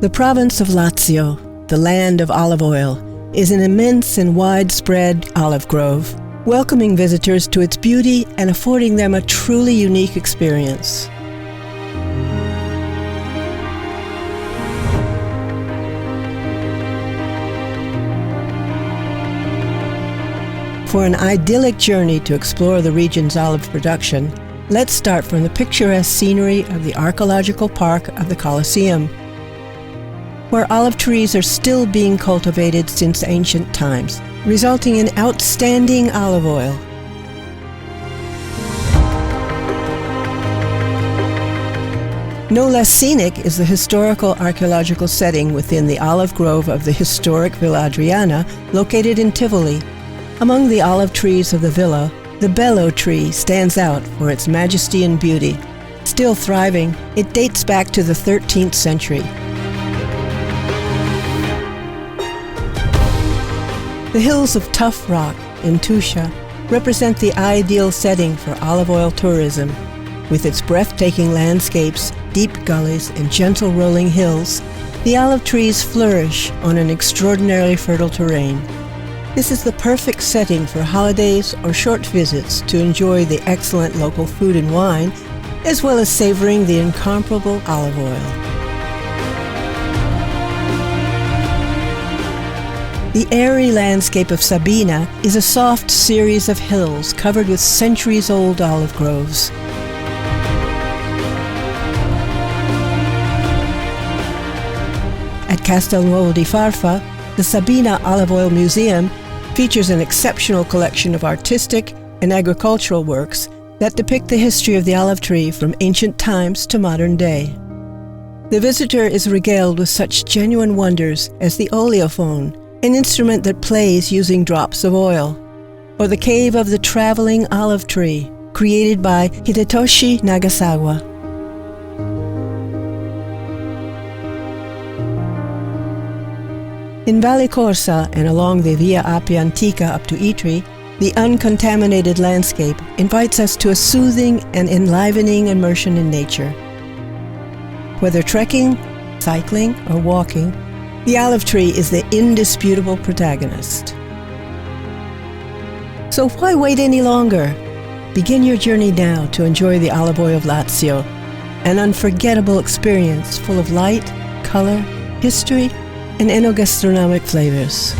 The province of Lazio, the land of olive oil, is an immense and widespread olive grove, welcoming visitors to its beauty and affording them a truly unique experience. For an idyllic journey to explore the region's olive production, let's start from the picturesque scenery of the archaeological park of the Colosseum, where olive trees are still being cultivated since ancient times, resulting in outstanding olive oil. No less scenic is the historical archaeological setting within the olive grove of the historic Villa Adriana, located in Tivoli. Among the olive trees of the villa, the Bello tree stands out for its majesty and beauty. Still thriving, it dates back to the 13th century. The hills of Tough Rock in Tuscia represent the ideal setting for olive oil tourism. With its breathtaking landscapes, deep gullies, and gentle rolling hills, the olive trees flourish on an extraordinarily fertile terrain. This is the perfect setting for holidays or short visits to enjoy the excellent local food and wine, as well as savoring the incomparable olive oil. The airy landscape of Sabina is a soft series of hills covered with centuries-old olive groves. At Castelnuovo di Farfa, the Sabina Olive Oil Museum features an exceptional collection of artistic and agricultural works that depict the history of the olive tree from ancient times to modern day. The visitor is regaled with such genuine wonders as the oleophone, an instrument that plays using drops of oil, or the cave of the traveling olive tree, created by Hidetoshi Nagasawa. In Valle Corsa and along the Via Appia Antica up to Itri, the uncontaminated landscape invites us to a soothing and enlivening immersion in nature. Whether trekking, cycling, or walking, the olive tree is the indisputable protagonist. So why wait any longer? Begin your journey now to enjoy the olive oil of Lazio, an unforgettable experience full of light, color, history, and enogastronomic flavors.